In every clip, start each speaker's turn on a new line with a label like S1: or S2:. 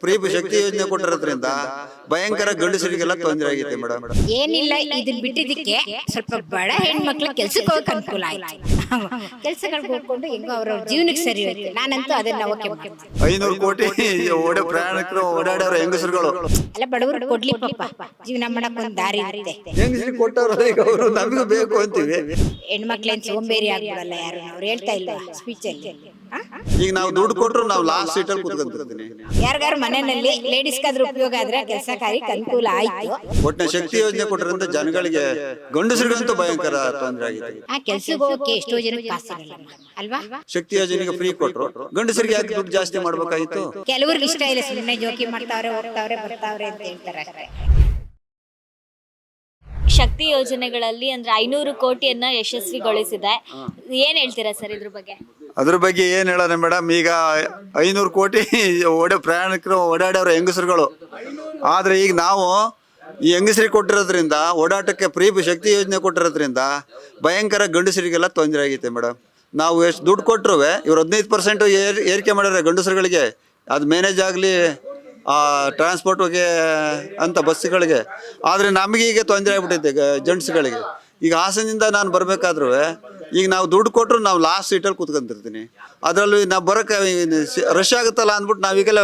S1: Free ಶಕ್ತಿ ಯೋಜನೆ ಕೊಟ್ಟಿರೋದ್ರಿಂದ ಭಯಂಕರ ಗಂಡಸರಿಗೆಲ್ಲ ತೊಂದರೆ ಆಗಿದೆ ಮೇಡಮ್.
S2: ಏನಿಲ್ಲ, ಇದನ್ನ ಬಿಟ್ಟಿದ್ದಕ್ಕೆ ಸ್ವಲ್ಪ ಬಡ ಹೆಣ್ಮಕ್ಳು ಕೆಲ್ಸಕ್ಕೆ ಹೋಗಕ್ಕೆ ಅನುಕೂಲ ಆಯ್ತು. ಕೆಲ್ಸಗಳಿಗೆ ಹೋಗ್ಕೊಂಡು ಹೆಂಗೋ ಅವ್ರವ್ರ ಜೀವನಕ್ಕೆ ಸರಿ ಹೋಯ್ತು. ನಾನಂತೂ ಅದನ್ನ ಓಕೆ ಮಾಡ್ತೀನಿ.
S1: 500 ಕೋಟಿ ಪ್ರಯಾಣಿಕರು ಓಡಾಡೋರು ಹೆಂಗಸರುಗಳು
S2: ಅಲ್ಲ, ಬಡವರು ಕೊಡ್ಲಿ ಪಾಪ, ಜೀವನ ಮಾಡಕ್ ಒಂದ್ ದಾರಿ ಇರುತ್ತೆ.
S1: ಹೆಂಗಸರಿಗೆ ಕೊಟ್ಟವ್ರು ಈಗ ಅವರು ನಮಗೂ ಬೇಕು ಅಂತೀವಿ.
S2: ಹೆಣ್ಮಕ್ಳೇನ್ ಸೋಂಬೇರಿ ಆಗ್ಬಿಡಲ್ಲ ಯಾರು, ಅವ್ರು ಹೇಳ್ತಾ ಇಲ್ಲ ಸ್ಪೀಚ್ ಅಲ್ಲಿ.
S1: ಈಗ ನಾವು ದುಡ್ಡು ಕೊಟ್ಟರು ನಾವು ಲಾಸ್ಟ್ ಸೀಟಲ್ಲಿ ಕೂತ್ಕೊಂತಿರ್ತೀನಿ.
S2: ಯಾರಿಗಾರು ಮನೆಯಲ್ಲಿ ಲೇಡೀಸ್ಗಾದ್ರೂ ಉಪಯೋಗ ಆದ್ರೆ ಕೆಲಸಕಾರಿಗೆ ಅನುಕೂಲ ಆಯ್ತು.
S1: ಒಟ್ಟಿನ ಶಕ್ತಿ ಯೋಜನೆ ಕೊಟ್ಟರಿಂದ ಜನಗಳಿಗೆ ಗಂಡಸರಿಗಂತೂ ಭಯಂಕರ ತೊಂದರೆ ಆಗಿದೆ.
S2: ಆ ಕೆಲ್ಸಕ್ಕೆ ಹೋಗಕ್ಕೆ ಎಷ್ಟೋ ಜನಕ್ಕೆ ಕಾಸಿರಲ್ಲ ಅಲ್ವಾ.
S1: ಶಕ್ತಿ ಯೋಜನೆಗೆ ಫ್ರೀ ಕೊಟ್ರು, ಗಂಡಸರಿಗೆ ಯಾಕೆ ದುಡ್ಡು ಜಾಸ್ತಿ ಮಾಡ್ಬೇಕಾಗಿತ್ತು?
S2: ಕೆಲವ್ರಿಗೆ ಇಷ್ಟ ಇಲ್ಲ, ಸುಮ್ಮನೆ ಜೋಕಿ ಮಾಡ್ತಾವ್ರೆ, ಹೋಗ್ತಾವ್ರೆ, ಬರ್ತಾವ್ರೆ ಅಂತ ಹೇಳ್ತಾರೆ ಅಷ್ಟೇ.
S3: ಶಕ್ತಿ ಯೋಜನೆಗಳಲ್ಲಿ ಅಂದ್ರೆ 500 ಕೋಟಿಯನ್ನ ಯಶಸ್ವಿಗೊಳಿಸಿದೆ. ಏನ್ ಹೇಳ್ತೀರಾ ಸರ್ ಇದ್ರ ಬಗ್ಗೆ?
S1: ಅದ್ರ ಬಗ್ಗೆ ಏನ್ ಹೇಳೋಣ ಮೇಡಮ್, ಈಗ 500 ಕೋಟಿ ಪ್ರಯಾಣಿಕರು ಓಡಾಡೋರು ಹೆಂಗಸರುಗಳು. ಆದ್ರೆ ಈಗ ನಾವು ಈ ಹೆಂಗಸರಿಗೆ ಕೊಟ್ಟಿರೋದ್ರಿಂದ, ಓಡಾಟಕ್ಕೆ ಫ್ರೀ ಶಕ್ತಿ ಯೋಜನೆ ಕೊಟ್ಟಿರೋದ್ರಿಂದ ಭಯಂಕರ ಗಂಡಸರಿಗೆಲ್ಲ ತೊಂದರೆ ಆಗೈತೆ ಮೇಡಮ್. ನಾವು ಎಷ್ಟು ದುಡ್ಡು ಕೊಟ್ಟರು ಇವ್ರು 15% ಏರಿಕೆ ಮಾಡ್ಯಾರೆ ಗಂಡಸರುಗಳಿಗೆ. ಅದು ಮ್ಯಾನೇಜ್ ಆಗಲಿ ಟ್ರಾನ್ಸ್ಪೋರ್ಟ್ಗೆ ಅಂತ ಬಸ್ಸುಗಳಿಗೆ. ಆದರೆ ನಮಗೆ ಈಗ ತೊಂದರೆ ಆಗ್ಬಿಟ್ಟೈತೆ ಜೆಂಟ್ಸ್ಗಳಿಗೆ. ಈಗ ಹಾಸನದಿಂದ ನಾನು ಬರಬೇಕಾದ್ರೂ ಈಗ ನಾವು ದುಡ್ಡು ಕೊಟ್ಟರು ನಾವು ಲಾಸ್ಟ್ ಸೀಟಲ್ಲಿ ಕೂತ್ಕೊಂತಿರ್ತೀನಿ. ಅದರಲ್ಲೂ ನಾವು ಬರೋಕ್ಕೆ ರಶ್ ಆಗುತ್ತಲ್ಲ ಅಂದ್ಬಿಟ್ಟು ನಾವೀಗೆಲ್ಲ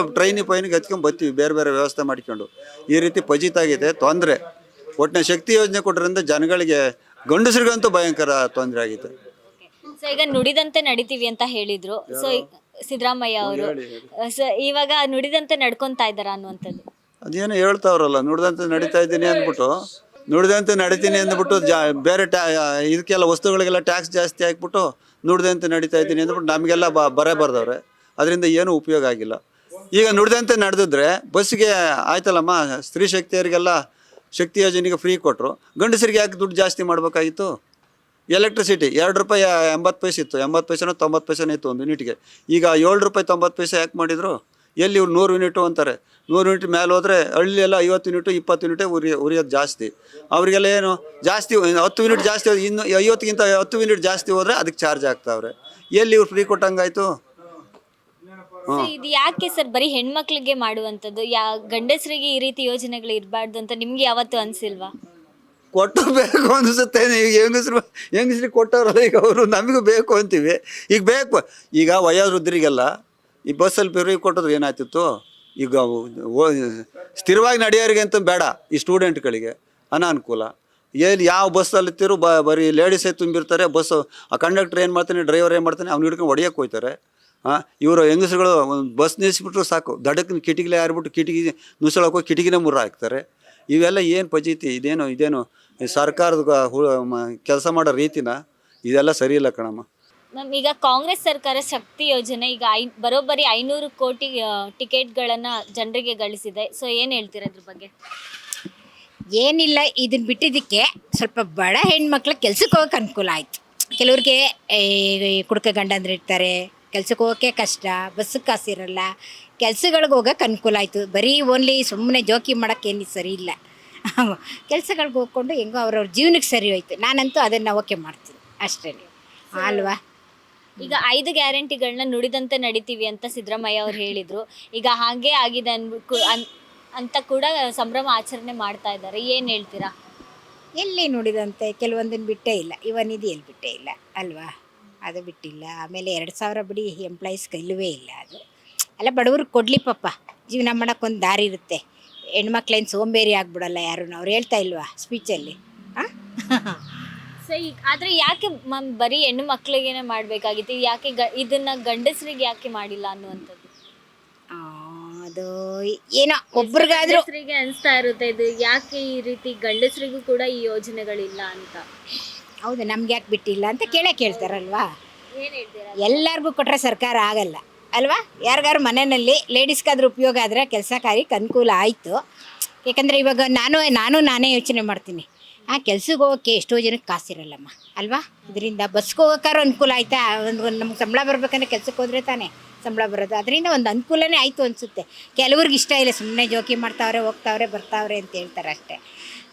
S1: ಪೈನಿಗೆ ಹಚ್ಕೊಂಡು ಬರ್ತೀವಿ, ಬೇರೆ ಬೇರೆ ವ್ಯವಸ್ಥೆ ಮಾಡಿಕೊಂಡು. ಈ ರೀತಿ ಫಜಿತಾಗಿದೆ, ತೊಂದರೆ. ಒಟ್ಟಿನ ಶಕ್ತಿ ಯೋಜನೆ ಕೊಟ್ಟರಿಂದ ಜನಗಳಿಗೆ ಗಂಡಸರಿಗಂತೂ ಭಯಂಕರ ತೊಂದರೆ ಆಗಿದೆ.
S3: ಸೊ ಈಗ ನುಡಿದಂತೆ ನಡಿತೀವಿ ಅಂತ ಹೇಳಿದ್ರು. ಸೊ ಸಿದ್ದರಾಮಯ್ಯ ಅವರು ಸೊ ಇವಾಗ ನುಡಿದಂತೆ ನಡ್ಕೊಂತಾ ಇದ್ದಾರ ಅನ್ನುವಂಥದ್ದು.
S1: ಅದೇನೋ ಹೇಳ್ತಾವ್ರಲ್ಲ, ನುಡಿದಂತೆ ನಡೀತಾ ಇದ್ದೀನಿ ಅಂದ್ಬಿಟ್ಟು, ನುಡಿದಂತೆ ನಡಿತೀನಿ ಅಂದ್ಬಿಟ್ಟು ಬೇರೆ ಇದಕ್ಕೆಲ್ಲ ವಸ್ತುಗಳಿಗೆಲ್ಲ ಟ್ಯಾಕ್ಸ್ ಜಾಸ್ತಿ ಹಾಕ್ಬಿಟ್ಟು ನುಡಿದಂತೆ ನಡೀತಾ ಇದ್ದೀನಿ ಅಂದ್ಬಿಟ್ಟು ನಮಗೆಲ್ಲ ಬರೇ ಬರ್ದವ್ರೆ. ಅದರಿಂದ ಏನೂ ಉಪಯೋಗ ಆಗಿಲ್ಲ. ಈಗ ನುಡಿದಂತೆ ನಡೆದಿದ್ರೆ ಬಸ್ಸಿಗೆ ಆಯ್ತಲ್ಲಮ್ಮ, ಸ್ತ್ರೀ ಶಕ್ತಿಯರಿಗೆಲ್ಲ ಶಕ್ತಿ ಯೋಜನೆಗೆ ಫ್ರೀ ಕೊಟ್ಟರು, ಗಂಡಸರಿಗೆ ಯಾಕೆ ದುಡ್ಡು ಜಾಸ್ತಿ ಮಾಡಬೇಕಾಗಿತ್ತು? ಎಲೆಕ್ಟ್ರಿಸಿಟಿ 2 ರೂಪಾಯಿ 80 ಪೈಸೆ ಇತ್ತು, 80 ಪೈಸೆನೋ 90 ಪೈಸೆನೋ ಇತ್ತು ಒಂದು ಯೂನಿಟ್ಗೆ. ಈಗ 7 ರೂಪಾಯಿ 90 ಪೈಸೆ ಯಾಕೆ ಮಾಡಿದರು? ಎಲ್ಲಿ ಇವ್ರು 100 ಯೂನಿಟು ಅಂತಾರೆ. 100 ಯೂನಿಟ್ ಮೇಲೆ ಹೋದರೆ ಹಳ್ಳಿಯೆಲ್ಲ 50 ಯೂನಿಟು 20 ಯೂನಿಟೇ ಉರಿಯೋದು ಜಾಸ್ತಿ. ಅವರಿಗೆಲ್ಲ ಏನು ಜಾಸ್ತಿ 10 ಯೂನಿಟ್ ಜಾಸ್ತಿ, ಇನ್ನು 50ಗಿಂತ 10 ಯೂನಿಟ್ ಜಾಸ್ತಿ ಹೋದರೆ ಅದಕ್ಕೆ ಚಾರ್ಜ್ ಆಗ್ತಾವ್ರೆ. ಎಲ್ಲಿ ಇವ್ರು ಫ್ರೀ ಕೊಟ್ಟಂಗಾಯ್ತು?
S3: ಇದು ಯಾಕೆ ಸರ್ ಬರೀ ಹೆಣ್ಮಕ್ಳಿಗೆ ಮಾಡುವಂಥದ್ದು? ಗಂಡಸರಿಗೆ ಈ ರೀತಿ ಯೋಜನೆಗಳು ಇರಬಾರ್ದು ಅಂತ ನಿಮ್ಗೆ ಯಾವತ್ತೂ ಅನ್ಸಿಲ್ವಾ?
S1: ಕೊಟ್ಟು ಬೇಕು ಅನಿಸುತ್ತೆ. ಈಗ ಹೆಂಗಸ್ರಿಗೆ ಕೊಟ್ಟವ್ರಲ್ಲ, ಈಗ ಅವರು ನಮಗೂ ಬೇಕು ಅಂತೀವಿ. ಈಗ ಬೇಕು, ಈಗ ವಯೋವೃದ್ಧರಿಗೆಲ್ಲ ಈ ಬಸ್ಸಲ್ಲಿ ಫ್ರೀ ಕೊಟ್ಟಿದ್ರೆ ಏನಾಗ್ತಿತ್ತು? ಈಗ ಸ್ಥಿರವಾಗಿ ನಡೆಯೋರಿಗೆ ಅಂತ ಬೇಡ, ಈ ಸ್ಟೂಡೆಂಟ್ಗಳಿಗೆ ಅನಾನುಕೂಲ. ಎಲ್ಲಿ ಯಾವ ಬಸ್ಸಲ್ಲಿ ಇತ್ತಿರು ಬರೀ ಲೇಡೀಸೇ ತುಂಬಿರ್ತಾರೆ. ಬಸ್ಸು ಆ ಕಂಡಕ್ಟರ್ ಏನು ಮಾಡ್ತಾನೆ, ಡ್ರೈವರ್ ಏನು ಮಾಡ್ತಾನೆ, ಅವ್ನು ಹಿಡ್ಕೊಂಡು ಹೊಡೆಯೋಕೆ ಹೋಗ್ತಾರೆ. ಇವರು ಹೆಂಗಸರುಗಳು ಬಸ್ ನಿಲ್ಲಿಸ್ಬಿಟ್ರು ಸಾಕು, ದಡಕ್ಕೆ ಕಿಟಕಿಲೇ ಹಾರಿಬಿಟ್ಟು ಕಿಟಕಿ ನುಸುಳಕ್ಕೆ ಹೋಗಿ ಕಿಟಕಿನೇ ಮುರ ಹಾಕ್ತಾರೆ. ಇವೆಲ್ಲ ಏನು ಫಜೀತಿ? ಇದೇನು ಸರ್ಕಾರದ ಕೆಲಸ ಮಾಡೋ ರೀತಿನ? ಇದೆಲ್ಲ ಸರಿ ಇಲ್ಲ ಕಣಮ್ಮ.
S3: ಮ್ಯಾಮ್, ಈಗ ಕಾಂಗ್ರೆಸ್ ಸರ್ಕಾರ ಶಕ್ತಿ ಯೋಜನೆ ಈಗ ಬರೋಬ್ಬರಿ 500 ಕೋಟಿ ಟಿಕೆಟ್ಗಳನ್ನು ಜನರಿಗೆ ಗಳಿಸಿದೆ. ಸೊ ಏನು ಹೇಳ್ತೀರಾ ಅದ್ರ ಬಗ್ಗೆ?
S2: ಏನಿಲ್ಲ, ಇದನ್ನ ಬಿಟ್ಟಿದ್ದಕ್ಕೆ ಸ್ವಲ್ಪ ಬಡ ಹೆಣ್ಮಕ್ಳು ಕೆಲ್ಸಕ್ಕೆ ಹೋಗಕ್ಕೆ ಅನುಕೂಲ ಆಯ್ತು. ಕೆಲವ್ರಿಗೆ ಕುಡ್ಕ ಗಂಡಂದ್ರೆ ಇರ್ತಾರೆ, ಕೆಲ್ಸಕ್ಕೆ ಹೋಗೋಕ್ಕೆ ಕಷ್ಟ, ಬಸ್ಸಿಗೆ ಕಾಸಿರಲ್ಲ, ಕೆಲ್ಸಗಳಿಗೆ ಹೋಗೋಕೆ ಅನುಕೂಲ ಆಯಿತು. ಬರೀ ಓನ್ಲಿ ಸುಮ್ಮನೆ ಜೋಕಿ ಮಾಡೋಕ್ಕೇನು ಸರಿ ಇಲ್ಲ. ಕೆಲ್ಸಗಳಿಗೆ ಹೋಗ್ಕೊಂಡು ಹೆಂಗೋ ಅವ್ರವ್ರ ಜೀವನಕ್ಕೆ ಸರಿ ಹೋಯ್ತು. ನಾನಂತೂ ಅದನ್ನು ಓಕೆ ಮಾಡ್ತೀನಿ ಅಷ್ಟೇ ಅಲ್ವಾ.
S3: ಈಗ 5 ಗ್ಯಾರಂಟಿಗಳನ್ನ ನುಡಿದಂತೆ ನಡಿತೀವಿ ಅಂತ ಸಿದ್ದರಾಮಯ್ಯ ಅವ್ರು ಹೇಳಿದರು. ಈಗ ಹಾಗೆ ಆಗಿದೆ ಅಂತ ಕೂಡ ಸಂಭ್ರಮ ಆಚರಣೆ ಮಾಡ್ತಾ ಇದ್ದಾರೆ. ಏನು ಹೇಳ್ತೀರಾ?
S2: ಎಲ್ಲಿ ನುಡಿದಂತೆ ಕೆಲವೊಂದನ್ನು ಬಿಟ್ಟೇ ಇಲ್ಲ. ನಿಧಿ ಎಲ್ಲಿ ಬಿಟ್ಟೇ ಇಲ್ಲ ಅಲ್ವಾ, ಅದು ಬಿಟ್ಟಿಲ್ಲ. ಆಮೇಲೆ 2000 ಬಿಡಿ ಎಂಪ್ಲಾಯೀಸ್ಗೆ ಇಲ್ಲವೇ ಇಲ್ಲ. ಅದು ಅಲ್ಲ, ಬಡವ್ರಿಗೆ ಕೊಡಲಿ ಪಾಪ, ಜೀವನ ಮಾಡೋಕ್ಕೊಂದು ದಾರಿ ಇರುತ್ತೆ. ಹೆಣ್ಮಕ್ಳೇನು ಸೋಂಬೇರಿ ಆಗ್ಬಿಡಲ್ಲ ಯಾರು, ಅವ್ರು ಹೇಳ್ತಾ ಇಲ್ವಾ ಸ್ಪೀಚಲ್ಲಿ?
S3: ಸೊ ಈಗ ಆದರೆ ಯಾಕೆ ಬರೀ ಹೆಣ್ಣು ಮಕ್ಕಳಿಗೇನೆ ಮಾಡಬೇಕಾಗಿತ್ತು? ಯಾಕೆ ಇದನ್ನು ಗಂಡಸರಿಗೆ ಯಾಕೆ ಮಾಡಿಲ್ಲ ಅನ್ನುವಂಥದ್ದು?
S2: ಅದು ಏನೋ ಒಬ್ರಿಗಾದ್ರೂ
S3: ಅನಿಸ್ತಾ ಇರುತ್ತೆ, ಇದು ಯಾಕೆ ಈ ರೀತಿ ಗಂಡಸರಿಗೂ ಕೂಡ ಈ ಯೋಜನೆಗಳಿಲ್ಲ ಅಂತ.
S2: ಹೌದು, ನಮ್ಗೆ ಯಾಕೆ ಬಿಟ್ಟಿಲ್ಲ ಅಂತ ಕೇಳ್ತಾರಲ್ವಾ.
S3: ಏನು ಹೇಳ್ತೀರಾ?
S2: ಎಲ್ಲರಿಗೂ ಕೊಟ್ಟರೆ ಸರ್ಕಾರ ಆಗಲ್ಲ ಅಲ್ವಾ. ಯಾರಿಗಾರು ಮನೆಯಲ್ಲಿ ಲೇಡೀಸ್ಗಾದ್ರೂ ಉಪಯೋಗ ಆದರೆ ಕೆಲಸಕಾರಿಗೆ ಅನುಕೂಲ ಆಯಿತು. ಯಾಕಂದರೆ ಇವಾಗ ನಾನೇ ಯೋಚನೆ ಮಾಡ್ತೀನಿ, ಕೆಲ್ಸಕ್ಕೆ ಹೋಗೋಕ್ಕೆ ಎಷ್ಟೋ ಜನಕ್ಕೆ ಕಾಸಿರಲ್ಲಮ್ಮ ಅಲ್ವಾ. ಇದರಿಂದ ಬಸ್ಗೆ ಹೋಗೋಕ್ಕಾರು ಅನುಕೂಲ ಆಯಿತಾ? ಒಂದು ನಮ್ಗೆ ಸಂಬಳ ಬರ್ಬೇಕಂದ್ರೆ ಕೆಲ್ಸಕ್ಕೆ ಹೋದರೆ ತಾನೇ ಸಂಬಳ ಬರೋದು. ಅದರಿಂದ ಒಂದು ಅನುಕೂಲನೇ ಆಯಿತು ಅನಿಸುತ್ತೆ. ಕೆಲವ್ರಿಗೆ ಇಷ್ಟ ಇಲ್ಲ, ಸುಮ್ಮನೆ ಜೋಕಿ ಮಾಡ್ತಾವ್ರೆ, ಹೋಗ್ತಾವ್ರೆ, ಬರ್ತಾವ್ರೆ ಅಂತ ಹೇಳ್ತಾರೆ ಅಷ್ಟೇ.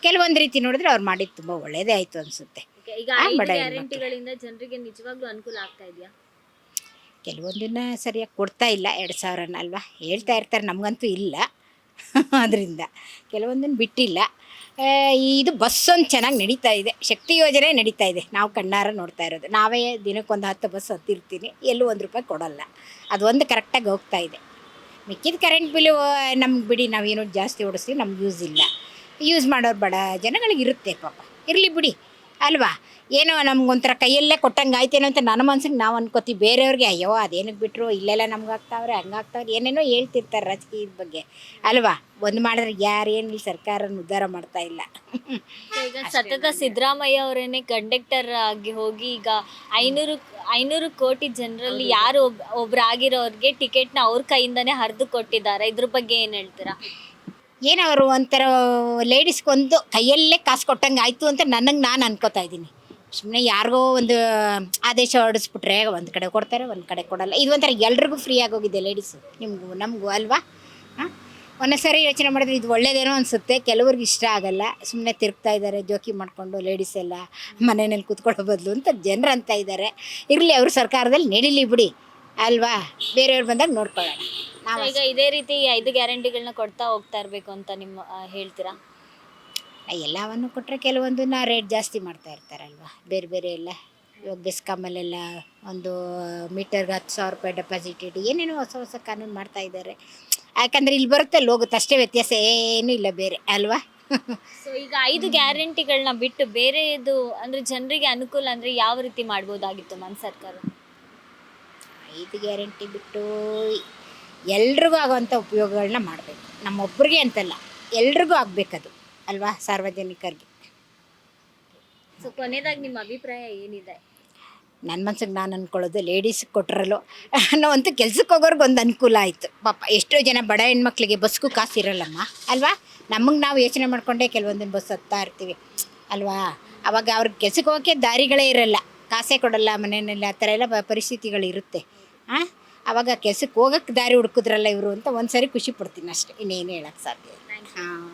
S2: ಕೆಲವೊಂದು ರೀತಿ ನೋಡಿದ್ರೆ ಅವ್ರು ಮಾಡಿದ್ದು ತುಂಬ ಒಳ್ಳೆಯದೇ ಆಯಿತು ಅನಿಸುತ್ತೆ.
S3: ಈಗ ಗ್ಯಾರಂಟಿಗಳಿಂದ ಜನರಿಗೆ ನಿಜವಾಗ್ಲೂ ಅನುಕೂಲ ಆಗ್ತಾ ಇದೆಯಾ?
S2: ಕೆಲವೊಂದನ್ನ ಸರಿಯಾಗಿ ಕೊಡ್ತಾ ಇಲ್ಲ 2,000 ಅಲ್ವಾ, ಹೇಳ್ತಾ ಇರ್ತಾರೆ, ನಮಗಂತೂ ಇಲ್ಲ. ಅದರಿಂದ ಕೆಲವೊಂದನ್ನು ಬಿಟ್ಟಿಲ್ಲ. ಇದು ಬಸ್ ಒಂದು ಚೆನ್ನಾಗಿ ನಡೀತಾ ಇದೆ, ಶಕ್ತಿ ಯೋಜನೆ ನಡೀತಾ ಇದೆ, ನಾವು ಕಣ್ಣಾರ ನೋಡ್ತಾ ಇರೋದು. ನಾವೇ ದಿನಕ್ಕೊಂದು 10 ಬಸ್ ಹತ್ತಿರ್ತೀನಿ, ಎಲ್ಲೂ ₹1 ಕೊಡಲ್ಲ. ಅದೊಂದು ಕರೆಕ್ಟಾಗಿ ಹೋಗ್ತಾ ಇದೆ. ಮಿಕ್ಕಿದ ಕರೆಂಟ್ ಬಿಲ್ಲು ನಮ್ಗೆ ಬಿಡಿ, ನಾವೇನೋ ಜಾಸ್ತಿ ಓಡಿಸ್ತೀವಿ, ನಮ್ಗೆ ಯೂಸ್ ಇಲ್ಲ. ಯೂಸ್ ಮಾಡೋರು ಬಡ ಜನಗಳಿಗೆ ಇರುತ್ತೆ ಪಾಪ, ಇರಲಿ ಬಿಡಿ ಅಲ್ವಾ. ಏನೋ ನಮ್ಗೊಂಥರ ಕೈಯಲ್ಲೇ ಕೊಟ್ಟಂಗೆ ಆಯ್ತೇನೋ ಅಂತ ನನ್ನ ಮನ್ಸಿಗೆ ನಾವು ಅನ್ಕೋತೀವಿ. ಬೇರೆಯವ್ರಿಗೆ ಅಯ್ಯೋ ಅದೇನಕ್ಕೆ ಬಿಟ್ಟರು, ಇಲ್ಲೆಲ್ಲ ನಮ್ಗೆ ಆಗ್ತಾವ್ರೆ ಹಂಗಾಗ್ತಾವ್ರೆ ಏನೇನೋ ಹೇಳ್ತಿರ್ತಾರೆ ರಾಜಕೀಯದ ಬಗ್ಗೆ ಅಲ್ವಾ. ಒಂದು ಮಾಡಿದ್ರೆ ಯಾರೇನಿಲ್ಲ, ಸರ್ಕಾರನ ಉದ್ಧಾರ ಮಾಡ್ತಾ ಇಲ್ಲ.
S3: ಈಗ ಸತತ ಸಿದ್ದರಾಮಯ್ಯ ಅವರೇನೆ ಕಂಡಕ್ಟರ್ ಆಗಿ ಹೋಗಿ ಈಗ 500 ಕೋಟಿ ಜನರಲ್ಲಿ ಯಾರು ಒಬ್ರಾಗಿರೋರಿಗೆ ಟಿಕೆಟ್ನ ಅವ್ರ ಕೈಯಿಂದನೇ ಹರಿದು ಕೊಟ್ಟಿದ್ದಾರೆ. ಇದ್ರ ಬಗ್ಗೆ ಏನು ಹೇಳ್ತೀರಾ?
S2: ಏನು ಅವರು ಒಂಥರ ಲೇಡೀಸ್ಗೊಂದು ಕೈಯಲ್ಲೇ ಕಾಸು ಕೊಟ್ಟಂಗೆ ಆಯಿತು ಅಂತ ನಾನು ಅನ್ಕೋತಾ ಇದ್ದೀನಿ. ಸುಮ್ಮನೆ ಯಾರಿಗೋ ಒಂದು ಆದೇಶ ಹೊರಡಿಸ್ಬಿಟ್ರೆ ಒಂದು ಕಡೆ ಕೊಡ್ತಾರೆ, ಒಂದು ಕಡೆ ಕೊಡಲ್ಲ. ಇದು ಒಂಥರ ಎಲ್ರಿಗೂ ಫ್ರೀ ಆಗೋಗಿದೆ, ಲೇಡೀಸು ನಿಮಗೂ ನಮಗೂ ಅಲ್ವಾ. ಒಂದೊಂದು ಸಾರಿ ಯೋಚನೆ ಮಾಡಿದ್ರೆ ಇದು ಒಳ್ಳೇದೇನೋ ಅನಿಸುತ್ತೆ, ಕೆಲವ್ರಿಗೆ ಇಷ್ಟ ಆಗಲ್ಲ. ಸುಮ್ಮನೆ ತಿರುಗ್ತಾ ಇದ್ದಾರೆ ಜೋಕಿ ಮಾಡಿಕೊಂಡು ಲೇಡೀಸ್ ಎಲ್ಲ ಮನೆಯಲ್ಲಿ ಕೂತ್ಕೊಳ್ಳೋ ಬದಲು ಅಂತ ಜನರು ಅಂತ ಇದ್ದಾರೆ. ಇರಲಿ, ಅವರು ಸರ್ಕಾರದಲ್ಲಿ ನಡೀಲಿ ಬಿಡಿ ಅಲ್ವಾ, ಬೇರೆಯವ್ರು ಬಂದಾಗ ನೋಡ್ಕೊಳ್ಳೋಣ. ನಾವು
S3: ಈಗ ಇದೇ ರೀತಿ 5 ಗ್ಯಾರಂಟಿಗಳನ್ನ ಕೊಡ್ತಾ ಹೋಗ್ತಾ ಇರಬೇಕು ಅಂತ ನಿಮ್ಮ ಹೇಳ್ತೀರಾ?
S2: ಎಲ್ಲವನ್ನು ಕೊಟ್ಟರೆ ಕೆಲವೊಂದನ್ನ ರೇಟ್ ಜಾಸ್ತಿ ಮಾಡ್ತಾ ಇರ್ತಾರಲ್ವ, ಬೇರೆ ಬೇರೆ ಎಲ್ಲ. ಇವಾಗ ಬೆಸ್ಕಾಮಲ್ಲೆಲ್ಲ ಒಂದು ಮೀಟರ್ಗೆ ₹10,000 ಡೆಪಾಸಿಟ್ ಇಟ್ಟು ಏನೇನೋ ಹೊಸ ಕಾನೂನು ಮಾಡ್ತಾ ಇದ್ದಾರೆ. ಯಾಕಂದರೆ ಇಲ್ಲಿ ಬರುತ್ತೆ ಅಲ್ಲಿ ಹೋಗುತ್ತೆ ಅಷ್ಟೇ, ವ್ಯತ್ಯಾಸ ಏನೂ ಇಲ್ಲ ಬೇರೆ ಅಲ್ವಾ.
S3: ಸೊ ಈಗ 5 ಗ್ಯಾರಂಟಿಗಳನ್ನ ಬಿಟ್ಟು ಬೇರೆದು ಅಂದರೆ ಜನರಿಗೆ ಅನುಕೂಲ ಅಂದರೆ ಯಾವ ರೀತಿ ಮಾಡ್ಬೋದಾಗಿತ್ತು ನಮ್ಮ ಸರ್ಕಾರ?
S2: 5 ಗ್ಯಾರಂಟಿ ಬಿಟ್ಟು ಎಲ್ರಿಗೂ ಆಗೋವಂಥ ಉಪಯೋಗಗಳನ್ನ ಮಾಡಬೇಕು. ನಮ್ಮೊಬ್ಬರಿಗೆ ಅಂತಲ್ಲ, ಎಲ್ರಿಗೂ ಆಗಬೇಕದು ಅಲ್ವಾ, ಸಾರ್ವಜನಿಕರಿಗೆ.
S3: ಸೊ ಕೊನೆಯದಾಗಿ ನಿಮ್ಮ ಅಭಿಪ್ರಾಯ ಏನಿದೆ?
S2: ನನ್ನ ಮನ್ಸಿಗೆ ನಾನು ಅಂದ್ಕೊಳ್ಳೋದು, ಲೇಡೀಸ್ಗೆ ಕೊಟ್ಟರಲ್ಲೋ ನಾವಂತೂ ಕೆಲ್ಸಕ್ಕೆ ಹೋಗೋರ್ಗೆ ಒಂದು ಅನುಕೂಲ ಆಯಿತು ಪಾಪ. ಎಷ್ಟೋ ಜನ ಬಡ ಹೆಣ್ಮಕ್ಳಿಗೆ ಬಸ್ಗೂ ಕಾಸು ಇರಲ್ಲಮ್ಮ ಅಲ್ವಾ. ನಮಗೆ ನಾವು ಯೋಚನೆ ಮಾಡಿಕೊಂಡೇ ಕೆಲವೊಂದನ್ನು ಬಸ್ ಹತ್ತಾ ಇರ್ತೀವಿ ಅಲ್ವಾ. ಆವಾಗ ಅವ್ರಿಗೆ ಕೆಲ್ಸಕ್ಕೆ ಹೋಗೋಕ್ಕೆ ದಾರಿಗಳೇ ಇರಲ್ಲ, ಕಾಸೇ ಕೊಡಲ್ಲ ಮನೆಯಲ್ಲಿ, ಆ ಥರ ಎಲ್ಲ ಪರಿಸ್ಥಿತಿಗಳಿರುತ್ತೆ. ಆವಾಗ ಕೆಲ್ಸಕ್ಕೆ ಹೋಗೋಕ್ಕೆ ದಾರಿ ಹುಡುಕಿದ್ರಲ್ಲ ಇವರು ಅಂತ ಒಂದು ಸಾರಿ ಖುಷಿ ಪಡ್ತೀನಿ ಅಷ್ಟೇ, ಇನ್ನೇನು ಹೇಳೋಕ್ಕೆ ಸಾಧ್ಯ ಇಲ್ಲ. ಹಾಂ.